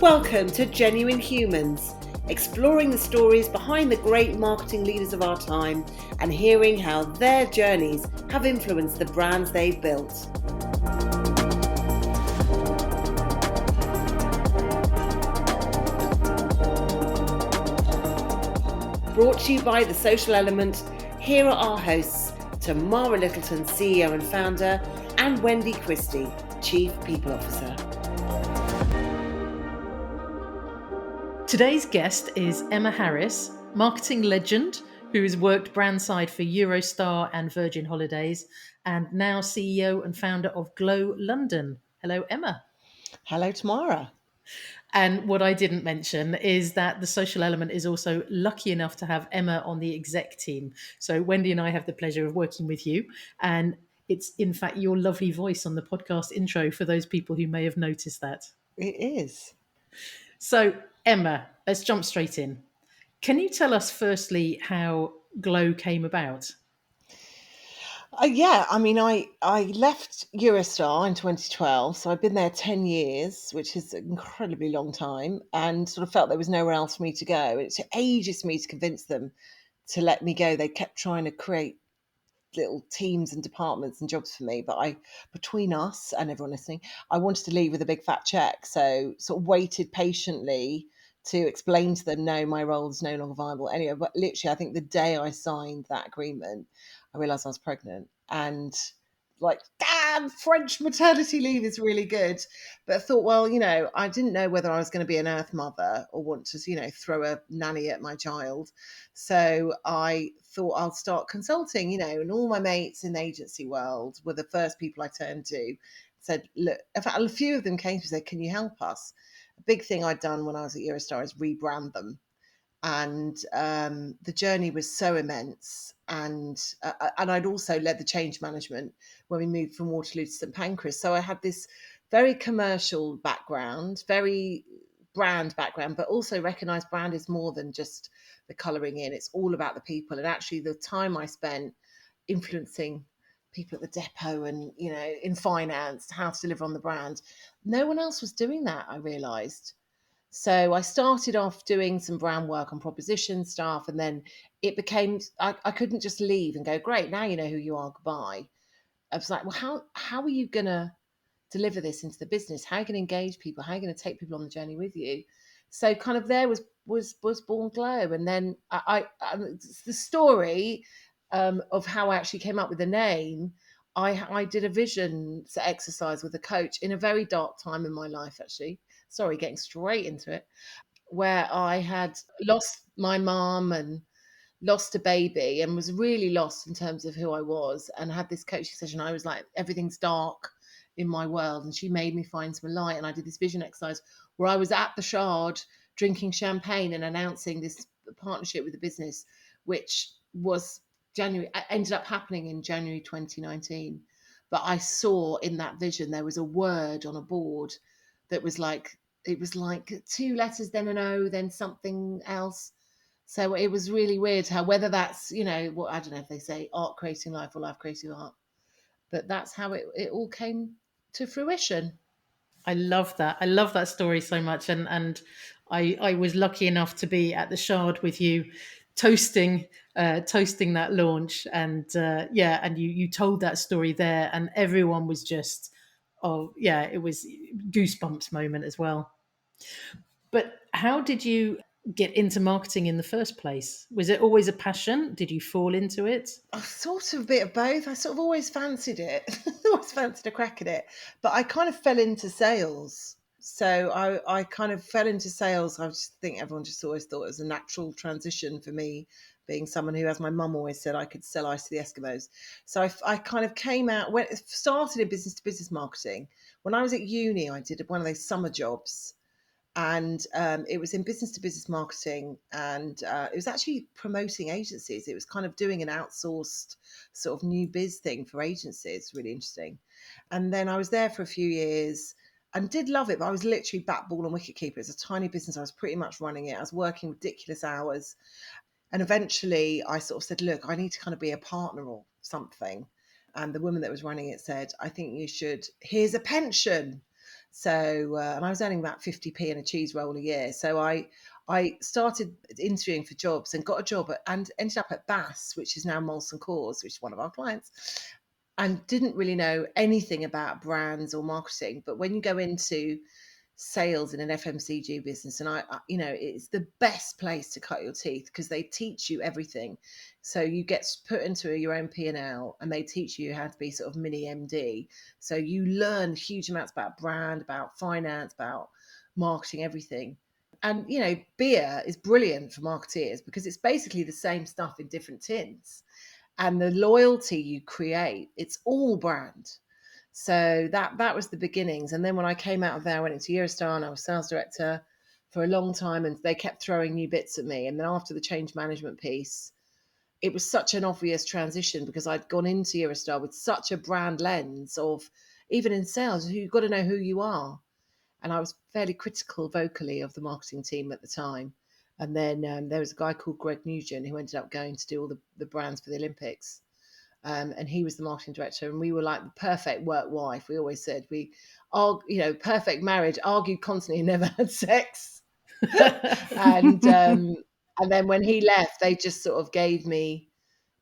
Welcome to Genuine Humans, exploring the stories behind the great marketing leaders of our time and hearing how their journeys have influenced the brands they've built. Brought to you by The Social Element, here are our hosts, Tamara Littleton, CEO and founder, and Wendy Christie, Chief People Officer. Today's guest is Emma Harris, marketing legend who has worked brandside for Eurostar and Virgin Holidays and now CEO and founder of Glow London. Hello, Emma. Hello, Tamara. And what I didn't mention is that The Social Element is also lucky enough to have Emma on the exec team. So Wendy and I have the pleasure of working with you. And it's in fact your lovely voice on the podcast intro for those people who may have noticed that. It is. So, Emma, let's jump straight in. Can you tell us firstly how Glow came about? I left Eurostar in 2012, so I've been there 10 years, which is an incredibly long time, and sort of felt there was nowhere else for me to go. It took ages for me to convince them to let me go. They kept trying to create little teams and departments and jobs for me, but between us and everyone listening, I wanted to leave with a big fat check, so sort of waited patiently to explain to them, no, my role is no longer viable. Anyway, but literally, I think the day I signed that agreement, I realised I was pregnant, and like, damn, French maternity leave is really good. But I thought, well, I didn't know whether I was going to be an earth mother or want to, throw a nanny at my child. So I thought I'll start consulting, and all my mates in the agency world were the first people I turned to. Said, look, in fact, a few of them came to me and said, can you help us? A big thing I'd done when I was at Eurostar is rebrand them. And the journey was so immense. And I'd also led the change management when we moved from Waterloo to St Pancras. So I had this very commercial background, very brand background, but also recognised brand is more than just the colouring in. It's all about the people. And actually the time I spent influencing people at the depot and, in finance, how to deliver on the brand, no one else was doing that, I realised. So I started off doing some brand work on proposition stuff, and then it became, I couldn't just leave and go, great, now you know who you are, goodbye. I was like, well, how are you going to deliver this into the business? How are you going to engage people? How are you going to take people on the journey with you? So kind of there was born Glow. And then the story of how I actually came up with the name, I did a vision exercise with a coach in a very dark time in my life, actually. Sorry, getting straight into it, where I had lost my mum and lost a baby and was really lost in terms of who I was, and had this coaching session. I was like, everything's dark in my world, and she made me find some light. And I did this vision exercise where I was at the Shard drinking champagne and announcing this partnership with the business, which was ended up happening in January 2019. But I saw in that vision there was a word on a board that was like, it was like two letters, then an O, then something else. So it was really weird how, whether that's, what, I don't know if they say art creating life or life creating art, but that's how it all came to fruition. I love that. I love that story so much. And I was lucky enough to be at the Shard with you, toasting that launch. And and you told that story there, and everyone was just, oh yeah, it was goosebumps moment as well. But how did you get into marketing in the first place? Was it always a passion? Did you fall into it? I sort of a bit of both. I sort of always fancied it, always fancied a crack at it, but I kind of fell into sales. So I kind of fell into sales. I just think everyone just always thought it was a natural transition for me, being someone who, as my mum always said, I could sell ice to the Eskimos. So I kind of came out, started in business to business marketing. When I was at uni, I did one of those summer jobs, and it was in business to business marketing, and it was actually promoting agencies. It was kind of doing an outsourced sort of new biz thing for agencies. Really interesting. And then I was there for a few years and did love it, but I was literally bat ball and wicket keeper. It's a tiny business. I was pretty much running it. I was working ridiculous hours, and eventually I sort of said, look, I need to kind of be a partner or something. And the woman that was running it said, I think you should, here's a pension. So, and I was earning about 50p and a cheese roll a year. So I started interviewing for jobs and got a job and ended up at Bass, which is now Molson Coors, which is one of our clients, and didn't really know anything about brands or marketing. But when you go into sales in an FMCG business, and it's the best place to cut your teeth because they teach you everything. So you get put into your own P&L and they teach you how to be sort of mini MD. So you learn huge amounts about brand, about finance, about marketing, everything. And beer is brilliant for marketeers because it's basically the same stuff in different tins, and the loyalty you create, it's all brand. So that was the beginnings. And then when I came out of there, I went into Eurostar and I was sales director for a long time, and they kept throwing new bits at me. And then after the change management piece, it was such an obvious transition because I'd gone into Eurostar with such a brand lens of, even in sales, you've got to know who you are. And I was fairly critical vocally of the marketing team at the time. And then there was a guy called Greg Nugent who ended up going to do all the brands for the Olympics. And he was the marketing director, and we were like the perfect work wife. We always said perfect marriage, argued constantly, never had sex. and then when he left, they just sort of gave me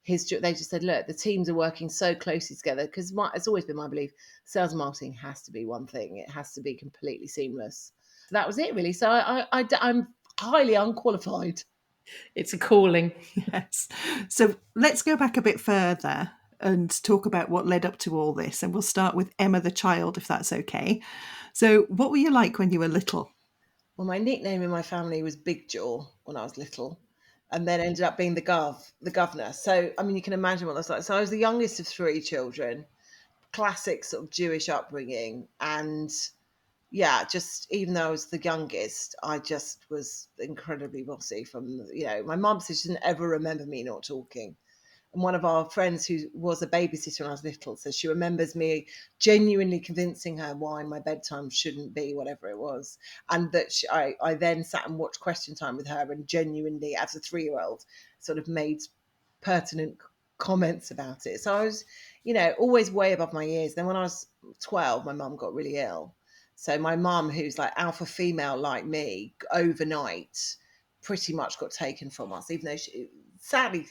they just said, look, the teams are working so closely together, because it's always been my belief, sales and marketing has to be one thing. It has to be completely seamless. So that was it, really. So I'm highly unqualified. It's a calling. Yes. So let's go back a bit further and talk about what led up to all this. And we'll start with Emma the child, if that's okay. So what were you like when you were little? Well, my nickname in my family was Big Jaw when I was little, and then ended up being the governor. So, I mean, you can imagine what that's like. So I was the youngest of three children, classic sort of Jewish upbringing. And yeah, just even though I was the youngest, I just was incredibly bossy my mum said she didn't ever remember me not talking. And one of our friends who was a babysitter when I was little says she remembers me genuinely convincing her why my bedtime shouldn't be whatever it was. And that I then sat and watched Question Time with her and genuinely, as a 3-year-old, sort of made pertinent comments about it. So I was, always way above my years. Then when I was 12, my mum got really ill. So my mum, who's like alpha female like me, overnight pretty much got taken from us, even though she sadly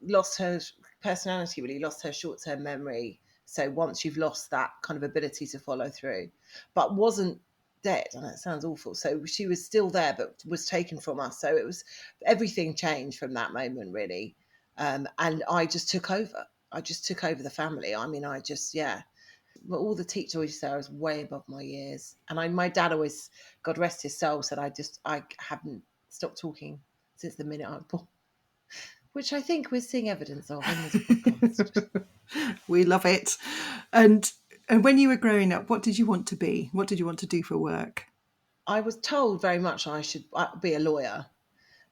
lost her personality, really lost her short-term memory. So once you've lost that kind of ability to follow through, but wasn't dead. I know it sounds awful. So she was still there, but was taken from us. So everything changed from that moment, really. And I just took over. I just took over the family. I mean, but all the teacher always said I was way above my years. And my dad always, God rest his soul, said I haven't stopped talking since the minute I was born, which I think we're seeing evidence of in this podcast. We love it. And when you were growing up, what did you want to be? What did you want to do for work? I was told very much I should be a lawyer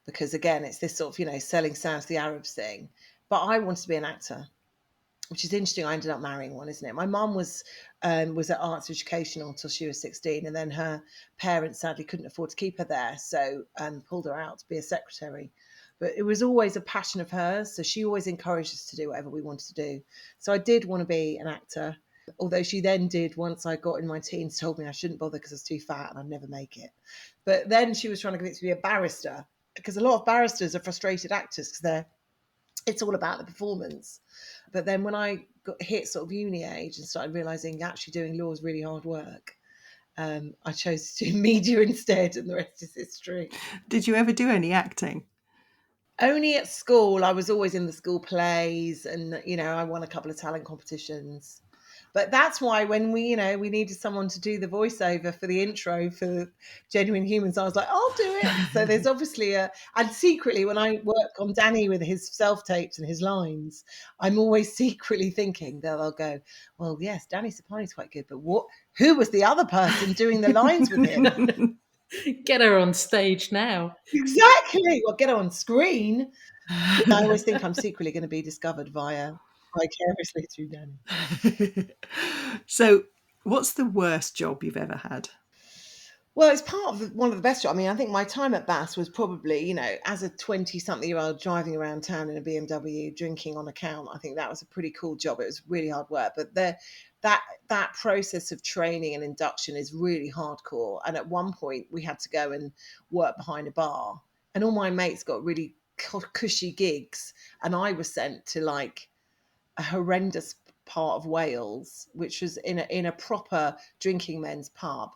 because, again, it's this sort of, selling sound to the Arabs thing. But I wanted to be an actor, which is interesting. I ended up marrying one, isn't it? My mum was at Arts Educational until she was 16, and then her parents sadly couldn't afford to keep her there, so pulled her out to be a secretary. But it was always a passion of hers, so she always encouraged us to do whatever we wanted to do. So I did want to be an actor, although she then did, once I got in my teens, told me I shouldn't bother because I was too fat and I'd never make it. But then she was trying to convince me to be a barrister, because a lot of barristers are frustrated actors because it's all about the performance. But then when I got hit sort of uni age and started realising actually doing law is really hard work, I chose to do media instead, and the rest is history. Did you ever do any acting? Only at school. I was always in the school plays, and I won a couple of talent competitions. But that's why when we needed someone to do the voiceover for the intro for Genuine Humans, I was like, I'll do it. So there's obviously and secretly when I work on Danny with his self-tapes and his lines, I'm always secretly thinking they'll go, well, yes, Danny Sapani's quite good, but who was the other person doing the lines with him? Get her on stage now. Exactly. Well, get her on screen. I always think I'm secretly going to be discovered vicariously through Danny. So what's the worst job you've ever had? Well, it's part of one of the best jobs. I mean, I think my time at Bass was probably, as a 20-something-year-old driving around town in a BMW, drinking on account. I think that was a pretty cool job. It was really hard work. But that that process of training and induction is really hardcore. And at one point we had to go and work behind a bar, and all my mates got really cushy gigs, and I was sent to like a horrendous part of Wales, which was in a proper drinking men's pub.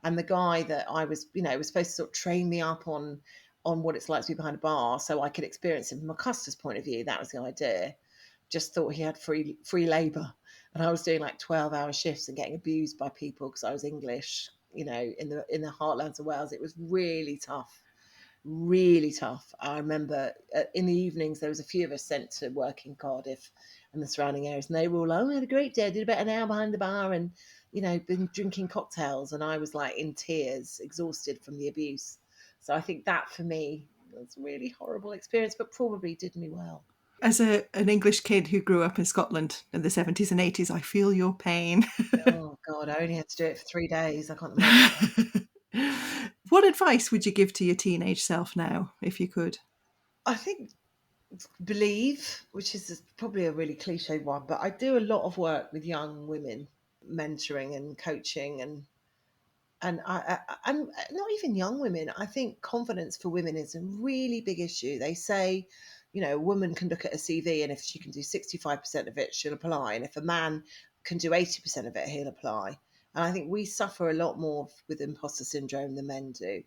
And the guy that I was, was supposed to sort of train me up on what it's like to be behind a bar, so I could experience it from a customer's point of view. That was the idea. Just thought he had free labour, and I was doing like 12-hour shifts and getting abused by people because I was English. In the heartlands of Wales, it was really tough, really tough. I remember in the evenings there was a few of us sent to work in Cardiff and the surrounding areas, and they were all like, "Oh, we had a great day. I did about an hour behind the bar, and been drinking cocktails." And I was like in tears, exhausted from the abuse. So I think that for me was a really horrible experience, but probably did me well. As an English kid who grew up in Scotland in the 70s and 80s, I feel your pain. Oh God, I only had to do it for 3 days. I can't imagine. What advice would you give to your teenage self now, if you could? I think believe, which is probably a really cliche one, but I do a lot of work with young women, mentoring and coaching, and I'm not even young women. I think confidence for women is a really big issue. They say, a woman can look at a CV, and if she can do 65% of it, she'll apply. And if a man can do 80% of it, he'll apply. And I think we suffer a lot more with imposter syndrome than men do.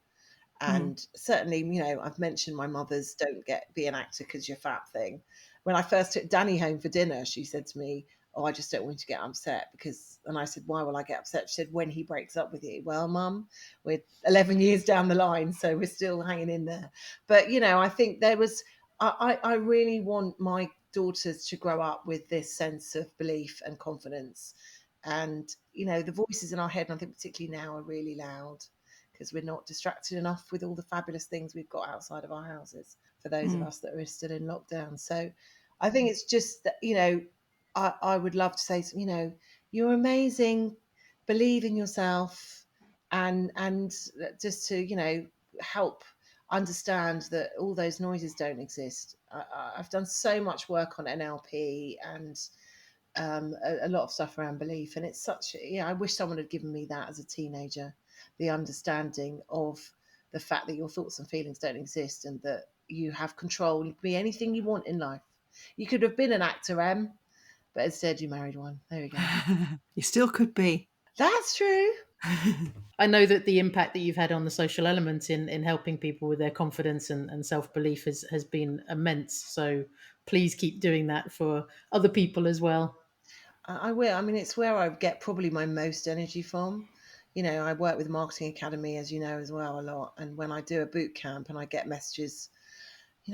Mm. And certainly, I've mentioned my mother's "don't be an actor because you're fat" thing. When I first took Danny home for dinner, she said to me, "Oh, I just don't want you to get upset because," and I said, "Why will I get upset?" She said, "When he breaks up with you." Well, Mum, we're 11 years down the line, so we're still hanging in there. But, I think I really want my daughters to grow up with this sense of belief and confidence. And, the voices in our head, and I think particularly now, are really loud because we're not distracted enough with all the fabulous things we've got outside of our houses for those of Mm. us that are still in lockdown. So I think it's just that, I would love to say, you're amazing, believe in yourself, and just to, help understand that all those noises don't exist. I've done so much work on NLP and a lot of stuff around belief, and it's such, I wish someone had given me that as a teenager, the understanding of the fact that your thoughts and feelings don't exist, and that you have control. You can be anything you want in life. You could have been an actor, but instead you married one. There we go. You still could be. That's true. I know that the impact that you've had on the social element in helping people with their confidence and self-belief has been immense. So please keep doing that for other people as well. I will. I mean, it's where I get probably my most energy from. I work with Marketing Academy, as you know, as well, a lot. And when I do a boot camp and I get messages,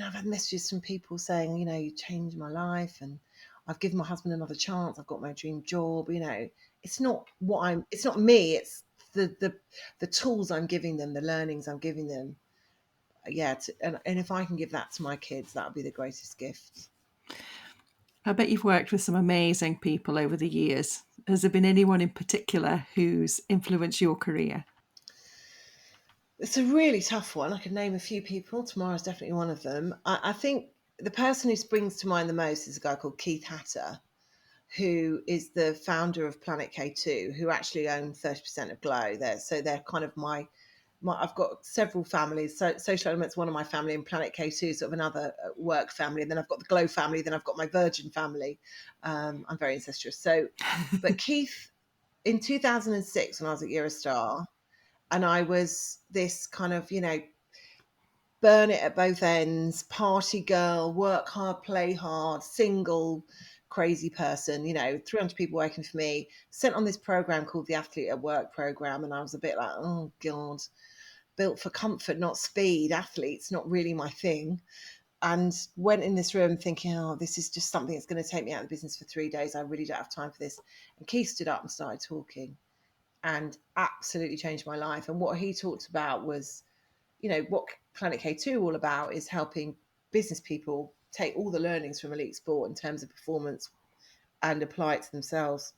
I've had messages from people saying, "You changed my life, and I've given my husband another chance. I've got my dream job." It's not me. It's the tools I'm giving them, the learnings I'm giving them. Yeah. And if I can give that to my kids, that would be the greatest gift. I bet you've worked with some amazing people over the years. Has there been anyone in particular who's influenced your career? It's a really tough one. I could name a few people. Tamara's definitely one of them. I think the person who springs to mind the most is a guy called Keith Hatter, who is the founder of Planet K2, who actually own 30% of Glow. They're kind of my I've got several families. So Social Element's one of my family, and Planet K2 is sort of another work family. And then I've got the Glow family. Then I've got my Virgin family. I'm very incestuous. But Keith, in 2006, when I was at Eurostar, and I was this kind of, burn it at both ends, party girl, work hard, play hard, single, crazy person, 300 people working for me, sent on this program called the Athlete at Work program. And I was a bit like, oh God, built for comfort, not speed. Athletes, not really my thing. And went in this room thinking, oh, this is just something that's going to take me out of the business for 3 days. I really don't have time for this. And Keith stood up and started talking and absolutely changed my life. And what he talked about was, what Planet K2 all about is helping business people take all the learnings from elite sport in terms of performance and apply it to themselves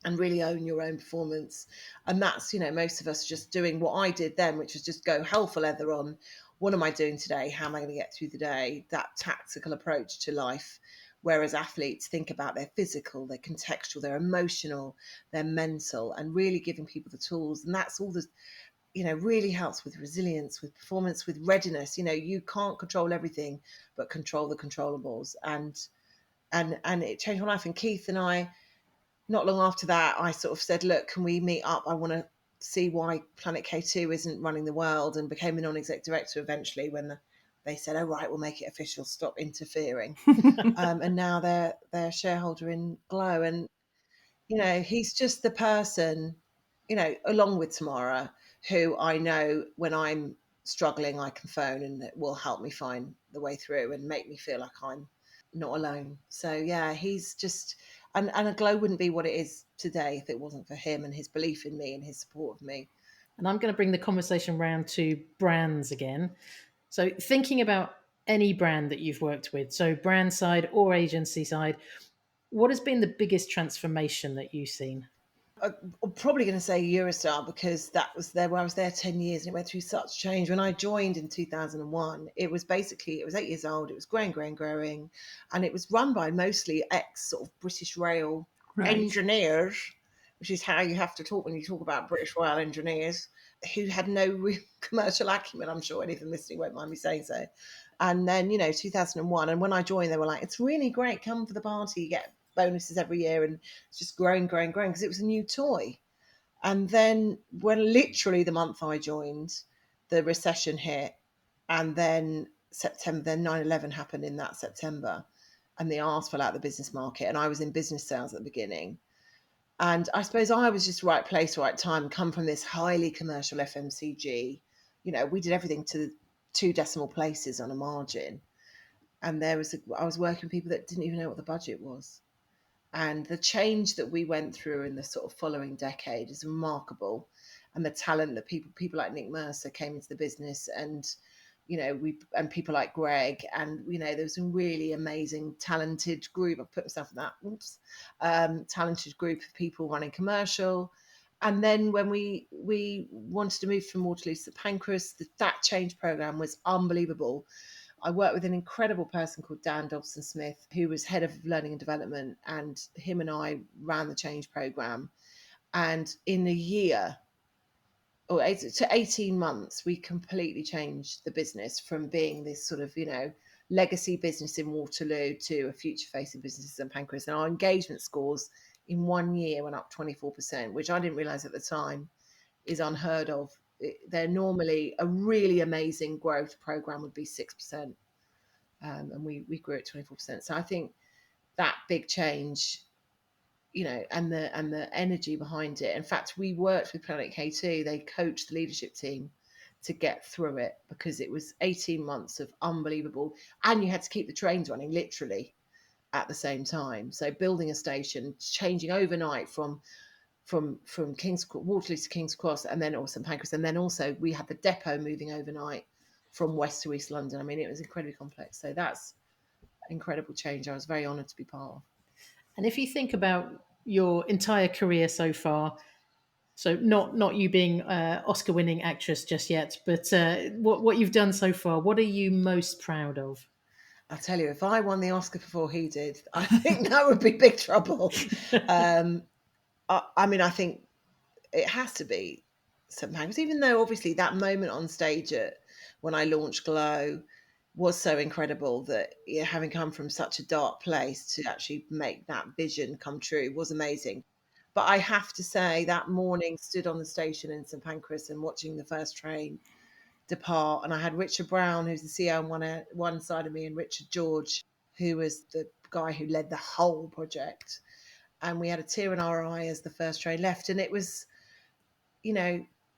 and really own your own performance. And that's, most of us are just doing what I did then, which was just go hell for leather on what am I doing today? How am I going to get through the day? That tactical approach to life, Whereas athletes think about their physical, their contextual, their emotional, their mental, and really giving people the tools. And that's all the, really helps with resilience, with performance, with readiness. You can't control everything, but control the controllables. And it changed my life. And Keith and I, not long after that, I sort of said, look, can we meet up? I want to see why Planet K2 isn't running the world, and became a non-exec director eventually when they said, oh, right, we'll make it official, stop interfering. And now they're a shareholder in Glow. And, he's just the person, along with Tamara, who I know when I'm struggling, I can phone and it will help me find the way through and make me feel like I'm not alone. So yeah, he's just, and a Glow wouldn't be what it is today if it wasn't for him and his belief in me and his support of me. And I'm going to bring the conversation round to brands again. So thinking about any brand that you've worked with, so brand side or agency side, what has been the biggest transformation that you've seen? I'm probably going to say Eurostar, because that was there where I was there 10 years and it went through such change. When I joined in 2001, it was 8 years old. It was growing. And it was run by mostly ex sort of British Rail Right. engineers, which is how you have to talk when you talk about British Rail engineers, who had no real commercial acumen. I'm sure any of them listening won't mind me saying so. And then, 2001. And when I joined, they were like, it's really great. Come for the party. You get bonuses every year. And it's just growing, because it was a new toy. And then when literally the month I joined, the recession hit. And then September, then 9/11 happened in that September. And the arse fell out of the business market. And I was in business sales at the beginning. And I suppose I was just right place, right time, come from this highly commercial FMCG. We did everything to 2 decimal places on a margin. And I was working with people that didn't even know what the budget was. And the change that we went through in the sort of following decade is remarkable. And the talent that people like Nick Mercer came into the business, and people like Greg, and there was a really amazing talented group. I put myself in that talented group of people running commercial. And then when we wanted to move from Waterloo to St Pancras, that change program was unbelievable. I worked with an incredible person called Dan Dobson Smith, who was head of learning and development, and him and I ran the change program. And in a year, or 18 months, we completely changed the business from being this sort of, legacy business in Waterloo to a future facing business in St Pancras. And our engagement scores in 1 year went up 24%, which I didn't realize at the time is unheard of. They're normally, a really amazing growth program would be 6%. And we grew at 24%. So I think that big change, and the energy behind it. In fact, we worked with Planet K2. They coached the leadership team to get through it, because it was 18 months of unbelievable, and you had to keep the trains running literally at the same time. So building a station, changing overnight from King's Waterloo to King's Cross, and then also St Pancras, and then also we had the depot moving overnight from West to East London. I mean, it was incredibly complex. So that's incredible change. I was very honoured to be part of. And if you think about your entire career so far, so not you being Oscar-winning actress just yet, but what you've done so far, what are you most proud of? I'll tell you, if I won the Oscar before he did, I think that would be big trouble. I mean, I think it has to be St Pancras, even though obviously that moment on stage when I launched Glow was so incredible, that having come from such a dark place to actually make that vision come true was amazing. But I have to say, that morning, stood on the station in St Pancras and watching the first train depart, and I had Richard Brown, who's the CEO, on one side of me, and Richard George, who was the guy who led the whole project. And we had a tear in our eye as the first train left, and it was,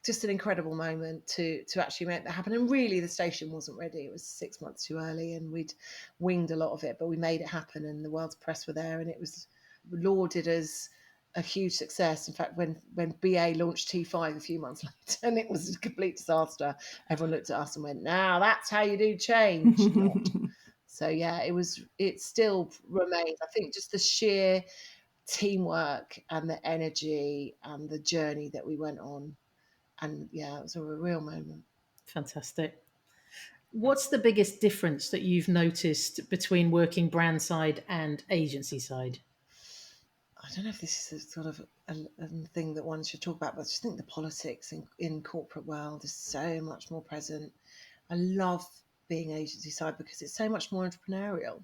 just an incredible moment to actually make that happen. And really, the station wasn't ready. It was 6 months too early, and we'd winged a lot of it, but we made it happen, and the world's press were there, and it was lauded as a huge success. In fact, when BA launched T5 a few months later, and it was a complete disaster, everyone looked at us and went, now that's how you do change. Not. So yeah, it still remains, I think, just the sheer teamwork and the energy and the journey that we went on. And yeah, it was a real moment. Fantastic. What's the biggest difference that you've noticed between working brand side and agency side? I don't know if this is a sort of a thing that one should talk about, but I just think the politics in corporate world is so much more present. I love being agency side because it's so much more entrepreneurial,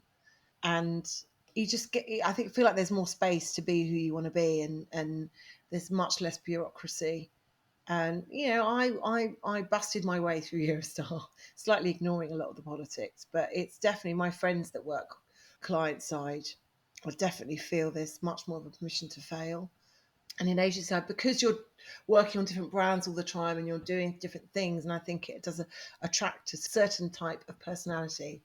and you just get. I think feel like there's more space to be who you want to be, and there's much less bureaucracy. And I busted my way through Eurostar, slightly ignoring a lot of the politics, but it's definitely my friends that work client side. I definitely feel there's much more of a permission to fail. And in agency side, because you're working on different brands all the time and you're doing different things, and I think it does attract a certain type of personality.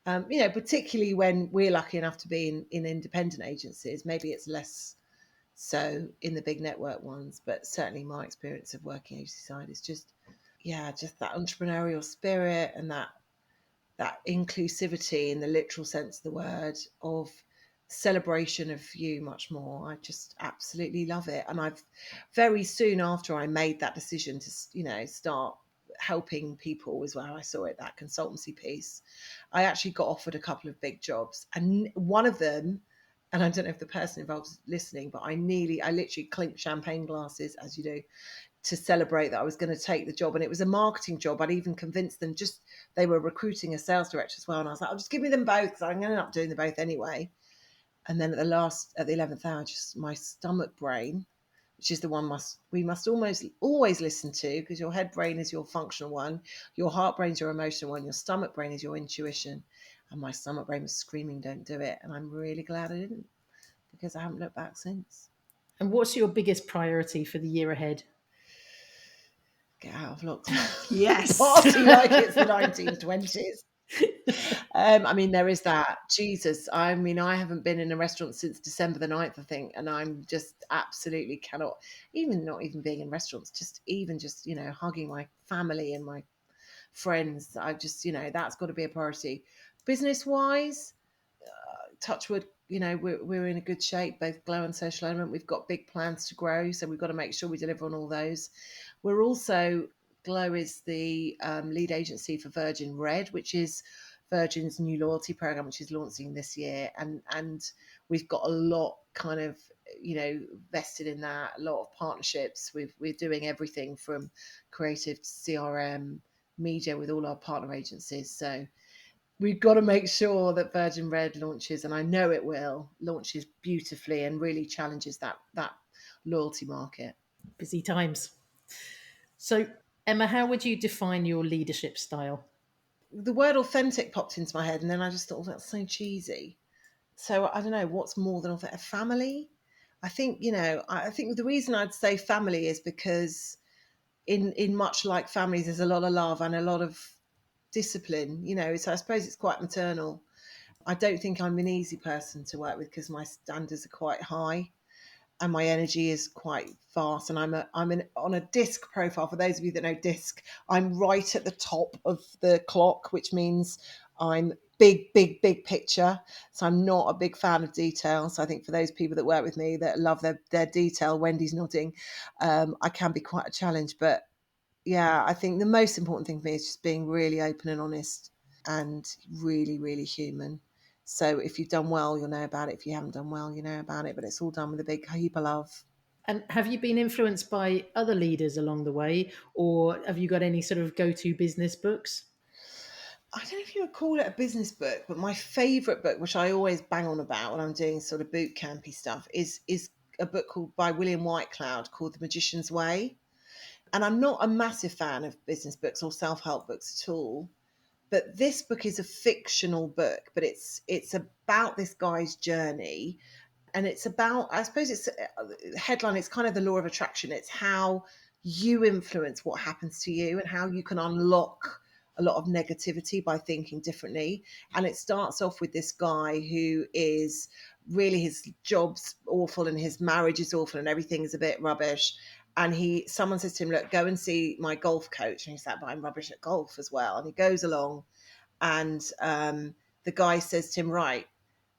Particularly when we're lucky enough to be in independent agencies, maybe it's less so in the big network ones, but certainly my experience of working agency side is just that entrepreneurial spirit and that inclusivity in the literal sense of the word, of celebration of you much more. I just absolutely love it. And I've very soon after I made that decision to, start helping people as well, I saw it, that consultancy piece. I actually got offered a couple of big jobs, and one of them, and I don't know if the person involved is listening, but I literally clinked champagne glasses, as you do, to celebrate that I was going to take the job. And it was a marketing job. I'd even convinced them, just they were recruiting a sales director as well. And I was like, I'll just give me them both because I'm going to end up doing them both anyway. And then at the 11th hour, just my stomach brain, which is the one we must almost always listen to, because your head brain is your functional one, your heart brain is your emotional one, your stomach brain is your intuition. And my stomach brain was screaming, don't do it. And I'm really glad I didn't, because I haven't looked back since. And what's your biggest priority for the year ahead? Get out of lockdown. Yes. Party like it's the 1920s. There is that. Jesus. I haven't been in a restaurant since December the 9th, I think. And I'm just absolutely cannot, even not even being in restaurants, just hugging my family and my friends. I just, that's got to be a priority. Business wise, touch wood, we're in a good shape, both Glow and Social Element. We've got big plans to grow, so we've got to make sure we deliver on all those. We're also, Glow is the lead agency for Virgin Red, which is Virgin's new loyalty program, which is launching this year, and we've got a lot kind of vested in that, a lot of partnerships. We're doing everything from creative to CRM, media with all our partner agencies. So we've got to make sure that Virgin Red launches, and I know it will, launches beautifully and really challenges that loyalty market. Busy times. So, Emma, how would you define your leadership style? The word authentic popped into my head, and then I just thought, oh, that's so cheesy. So I don't know what's more than authentic. Family. I think I think the reason I'd say family is because in much like families, there's a lot of love and a lot of discipline. So I suppose it's quite maternal. I don't think I'm an easy person to work with because my standards are quite high and my energy is quite fast. And on a disc profile. For those of you that know disc, I'm right at the top of the clock, which means I'm big picture. So I'm not a big fan of detail. So I think for those people that work with me that love their detail, Wendy's nodding, I can be quite a challenge. But yeah, I think the most important thing for me is just being really open and honest and really, really human. So if you've done well, you'll know about it. If you haven't done well, you know about it. But it's all done with a big heap of love. And have you been influenced by other leaders along the way, or have you got any sort of go-to business books? I don't know if you would call it a business book, but my favourite book, which I always bang on about when I'm doing sort of boot campy stuff, is a book called by William Whitecloud called The Magician's Way. And I'm not a massive fan of business books or self-help books at all. But this book is a fictional book, but it's about this guy's journey, and it's about, I suppose it's headline, it's kind of the law of attraction. It's how you influence what happens to you and how you can unlock a lot of negativity by thinking differently. And it starts off with this guy who is really, his job's awful and his marriage is awful and everything is a bit rubbish. And someone says to him, look, go and see my golf coach. And he's like, but I'm rubbish at golf as well. And he goes along, and the guy says to him, right,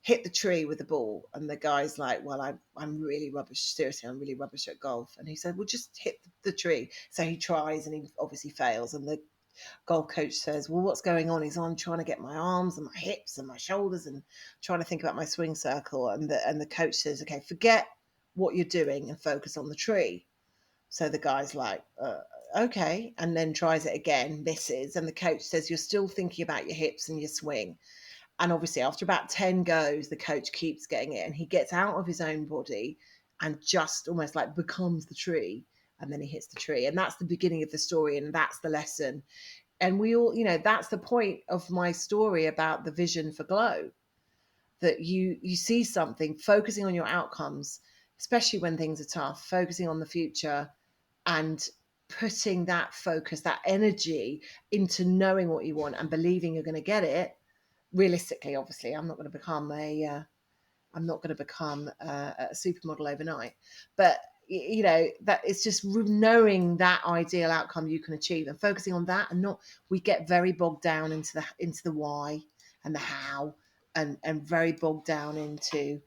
hit the tree with the ball. And the guy's like, well, I'm really rubbish. Seriously, I'm really rubbish at golf. And he said, well, just hit the tree. So he tries and he obviously fails. And the golf coach says, well, what's going on? He's I'm trying to get my arms and my hips and my shoulders and trying to think about my swing circle. And the coach says, okay, forget what you're doing and focus on the tree. So the guy's like, okay, and then tries it again, misses. And the coach says, you're still thinking about your hips and your swing. And obviously, after about 10 goes, the coach keeps getting it and he gets out of his own body and just almost like becomes the tree. And then he hits the tree. And that's the beginning of the story. And that's the lesson. And we all, that's the point of my story about the vision for Glow, that you see something, focusing on your outcomes, especially when things are tough, focusing on the future and putting that focus, that energy into knowing what you want and believing you're going to get it. Realistically, obviously, I'm not going to become a supermodel overnight, but that it's just knowing that ideal outcome you can achieve and focusing on that, and not, we get very bogged down into the why and the how, and very bogged down into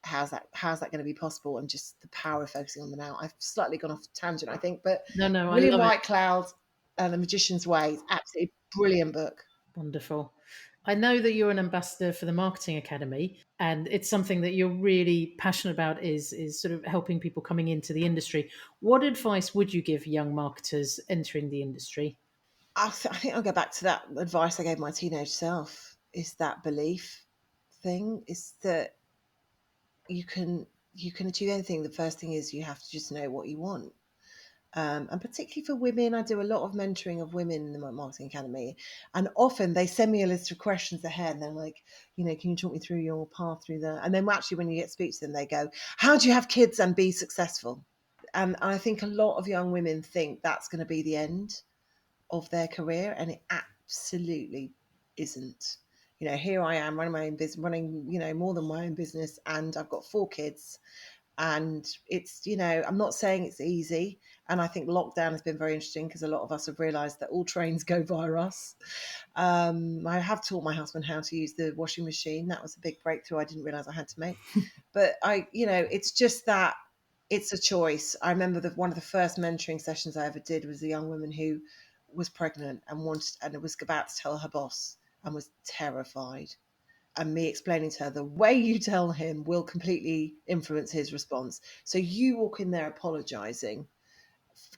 how's that going to be possible, and just the power of focusing on the now. I've slightly gone off tangent, I think, but No, I William love it. Whitecloud and The Magician's Way is absolutely brilliant book. Wonderful. I know that you're an ambassador for the Marketing Academy, and it's something that you're really passionate about, is sort of helping people coming into the industry. What advice would you give young marketers entering the industry? I think I'll go back to that advice I gave my teenage self, is that belief thing, is that you can achieve anything. The first thing is you have to just know what you want. And particularly for women, I do a lot of mentoring of women in the Marketing Academy. And often they send me a list of questions ahead and they're like, can you talk me through your path through the, and then actually when you get to speak to them, they go, how do you have kids and be successful? And I think a lot of young women think that's going to be the end of their career, and it absolutely isn't. Here I am running my own business, running, more than my own business, and I've got 4 kids. And it's, I'm not saying it's easy. And I think lockdown has been very interesting because a lot of us have realized that all trains go via us. I have taught my husband how to use the washing machine. That was a big breakthrough I didn't realize I had to make. But it's just that it's a choice. I remember one of the first mentoring sessions I ever did was a young woman who was pregnant and was about to tell her boss and was terrified. And me explaining to her, the way you tell him will completely influence his response. So you walk in there apologizing,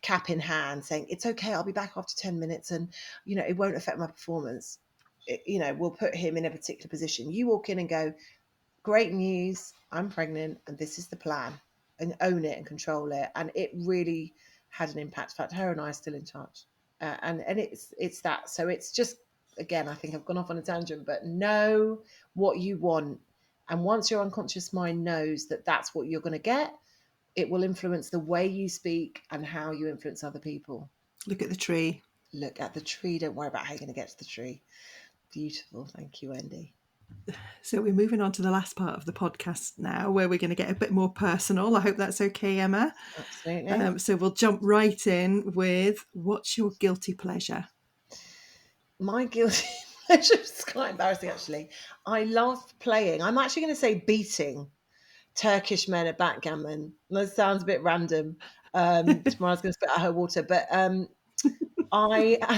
cap in hand, saying, it's okay, I'll be back after 10 minutes and, it won't affect my performance. We'll put him in a particular position. You walk in and go, great news, I'm pregnant and this is the plan, and own it and control it. And it really had an impact. In fact, her and I are still in touch. And it's that. So it's just, again, I think I've gone off on a tangent, but know what you want. And once your unconscious mind knows that that's what you're going to get, it will influence the way you speak and how you influence other people. Look at the tree. Look at the tree. Don't worry about how you're going to get to the tree. Beautiful. Thank you, Wendy. So we're moving on to the last part of the podcast now, where we're going to get a bit more personal. I hope that's okay, Emma. Absolutely. So we'll jump right in with, what's your guilty pleasure? My guilty pleasure is quite embarrassing, actually. I love playing. I'm actually going to say beating Turkish men at backgammon. That sounds a bit random. Tomorrow's going to spit out her water, but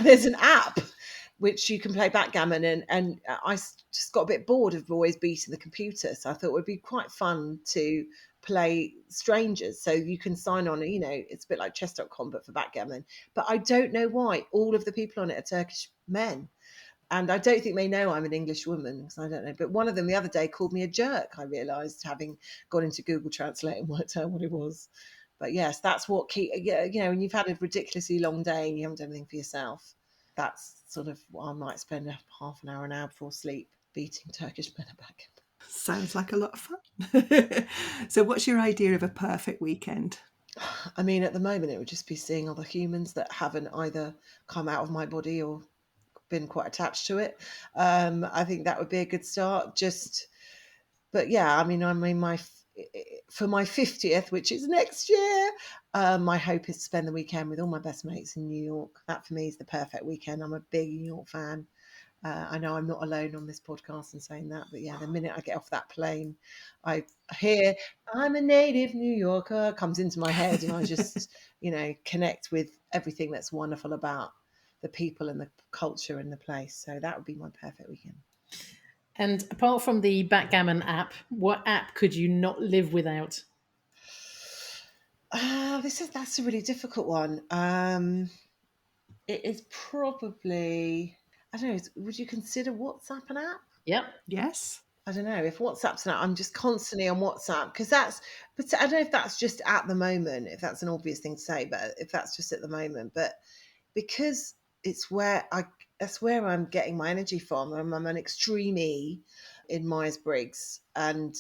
there's an app which you can play backgammon, and I just got a bit bored of always beating the computer, so I thought it would be quite fun to play strangers. So you can sign on, it's a bit like chess.com but for backgammon. But I don't know why all of the people on it are Turkish men. And I don't think they know I'm an English woman, because I don't know. But one of them the other day called me a jerk, I realised, having gone into Google Translate and worked out what it was. But yes, that's what when you've had a ridiculously long day and you haven't done anything for yourself, that's sort of what I might spend half an hour before sleep beating Turkish men back. Sounds like a lot of fun. So what's your idea of a perfect weekend? I mean, at the moment, it would just be seeing other humans that haven't either come out of my body or been quite attached to it. I think that would be a good start. But yeah, I mean, for my 50th, which is next year, my hope is to spend the weekend with all my best mates in New York. That for me is the perfect weekend. I'm a big New York fan. I know I'm not alone on this podcast in saying that, but yeah, the minute I get off that plane, I hear I'm a native New Yorker comes into my head, and I just, connect with everything that's wonderful about the people and the culture and the place. So that would be my perfect weekend. And apart from the backgammon app, what app could you not live without? That's a really difficult one. It is probably, I don't know. Would you consider WhatsApp an app? Yep. Yes. I don't know if WhatsApp's an app. I'm just constantly on WhatsApp because but I don't know if that's just at the moment, if that's an obvious thing to say, but if that's just at the moment. But because it's that's where I'm getting my energy from. I'm an extreme E in Myers-Briggs, and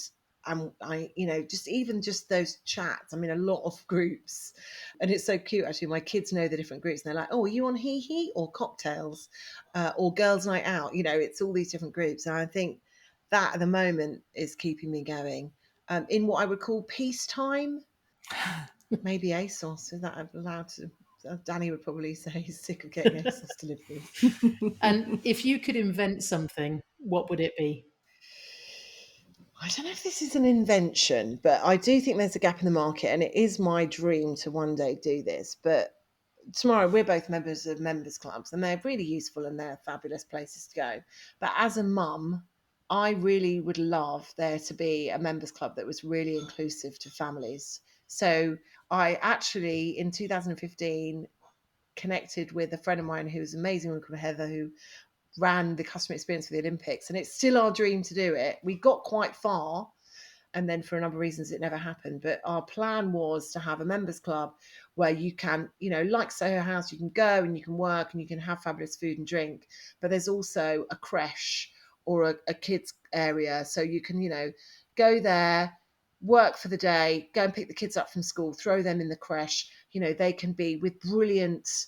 just even just those chats. I'm in a lot of groups, and it's so cute actually. My kids know the different groups, and they're like, "Oh, are you on hee or cocktails, or girls' night out?" It's all these different groups, and I think that at the moment is keeping me going. In what I would call peacetime, maybe ASOS. Is that allowed to? Danny would probably say he's sick of getting ASOS deliveries. And if you could invent something, what would it be? I don't know if this is an invention, but I do think there's a gap in the market, and it is my dream to one day do this. But tomorrow, we're both members of members clubs, and they're really useful and they're fabulous places to go. But as a mum, I really would love there to be a members club that was really inclusive to families. So I actually, in 2015, connected with a friend of mine who's amazing, woman called Heather, who ran the customer experience for the Olympics, and it's still our dream to do it. We got quite far, and then for a number of reasons it never happened, but our plan was to have a members club where you can, like Soho House, you can go and you can work and you can have fabulous food and drink, but there's also a creche or a kids area, so you can go there, work for the day, go and pick the kids up from school, throw them in the creche. They can be with brilliant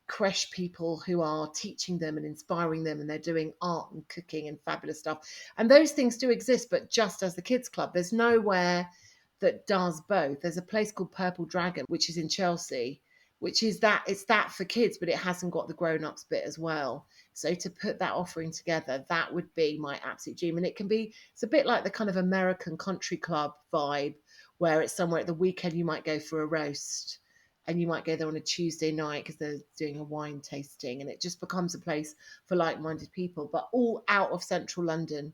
creche people who are teaching them and inspiring them, and they're doing art and cooking and fabulous stuff, and those things do exist, but just as the kids club, there's nowhere that does both. There's a place called Purple Dragon, which is in Chelsea, which is it's that for kids, but it hasn't got the grown-ups bit as well. So to put that offering together, that would be my absolute dream. And it's a bit like the kind of American country club vibe, where it's somewhere at the weekend you might go for a roast, and you might go there on a Tuesday night because they're doing a wine tasting, and it just becomes a place for like-minded people, but all out of central London.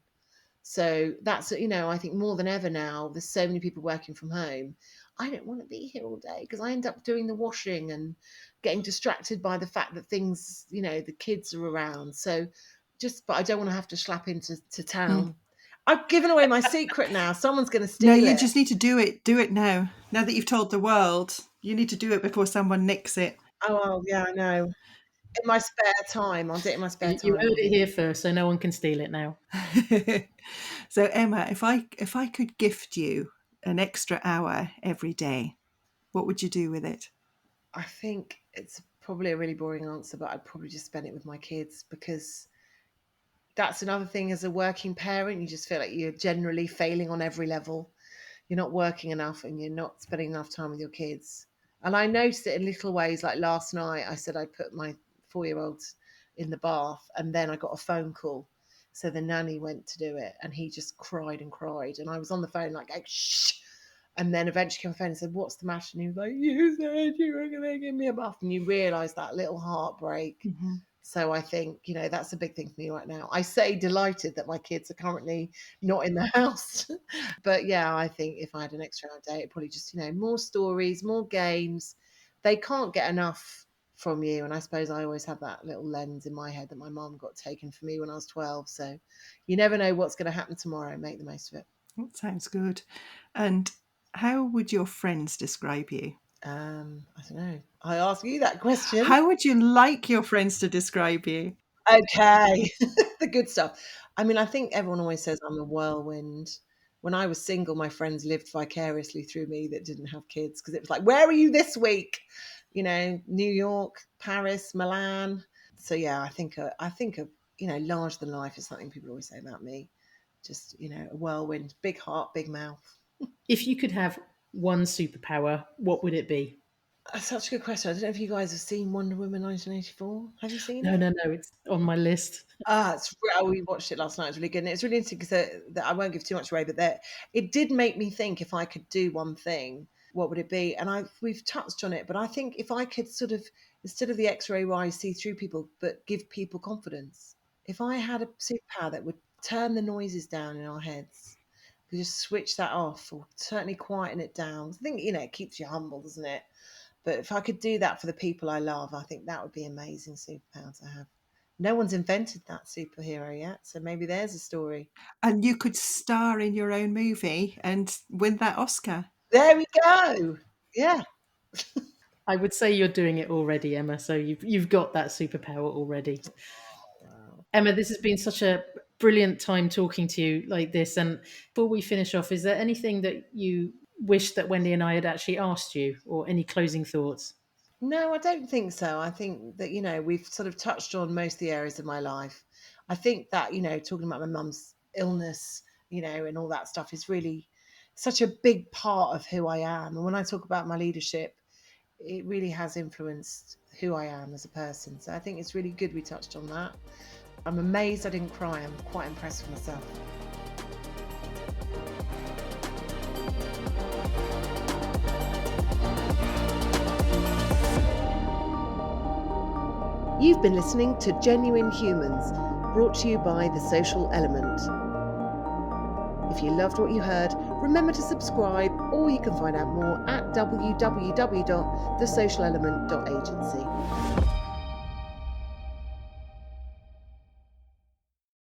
So that's, I think more than ever now, there's so many people working from home. I don't want to be here all day because I end up doing the washing and getting distracted by the fact that things, the kids are around. So but I don't want to have to schlap into town. I've given away my secret now. Someone's going to steal No, it. you just need to do it. Do it now. Now that you've told the world, you need to do it before someone nicks it. Oh, yeah, I know. In my spare time. I'll do it in my spare time. You heard it here first, so no one can steal it now. So Emma, if I could gift you an extra hour every day, what would you do with it? I think it's probably a really boring answer, but I'd probably just spend it with my kids, because that's another thing. As a working parent, you just feel like you're generally failing on every level. You're not working enough and you're not spending enough time with your kids. And I noticed it in little ways. Like last night, I said I'd put my 4-year-old in the bath, and then I got a phone call. So the nanny went to do it, and he just cried and cried. And I was on the phone like, shh. And then eventually came on the phone and said, "What's the matter?" And he was like, "You said you were going to give me a bath." And you realise that little heartbreak. Mm-hmm. So I think, that's a big thing for me right now. I say delighted that my kids are currently not in the house. But yeah, I think if I had an extra hour a day, it'd probably just, more stories, more games. They can't get enough from you. And I suppose I always have that little lens in my head that my mum got taken from me when I was 12. So you never know what's going to happen tomorrow. Make the most of it. That sounds good. And how would your friends describe you? I don't know. I ask you that question. How would you like your friends to describe you? Okay. The good stuff. I mean, I think everyone always says I'm a whirlwind. When I was single, my friends lived vicariously through me that didn't have kids, because it was like, where are you this week? New York, Paris, Milan. So yeah, I think larger than life is something people always say about me. Just, a whirlwind, big heart, big mouth. If you could have one superpower, what would it be? That's such a good question. I don't know if you guys have seen Wonder Woman 1984. Have you seen No, it? no, no, it's on my list. We watched it last night. It's really good. And it's really interesting because I won't give too much away, but it did make me think, if I could do one thing, what would it be? And we've touched on it, but I think if I could sort of, instead of the X-ray eyes, see through people, but give people confidence. If I had a superpower that would turn the noises down in our heads, could just switch that off or certainly quieten it down. I think, it keeps you humble, doesn't it? But if I could do that for the people I love, I think that would be an amazing superpower to have. No one's invented that superhero yet, so maybe there's a story. And you could star in your own movie and win that Oscar. There we go. Yeah. I would say you're doing it already, Emma. So you've got that superpower already. Wow. Emma, this has been such a brilliant time talking to you like this. And before we finish off, is there anything that you wish that Wendy and I had actually asked you, or any closing thoughts? No, I don't think so. I think that, we've sort of touched on most of the areas of my life. I think that, talking about my mum's illness, and all that stuff is really such a big part of who I am. And when I talk about my leadership, it really has influenced who I am as a person. So I think it's really good we touched on that. I'm amazed I didn't cry. I'm quite impressed with myself. You've been listening to Genuine Humans, brought to you by The Social Element. If you loved what you heard, remember to subscribe, or you can find out more at www.thesocialelement.agency.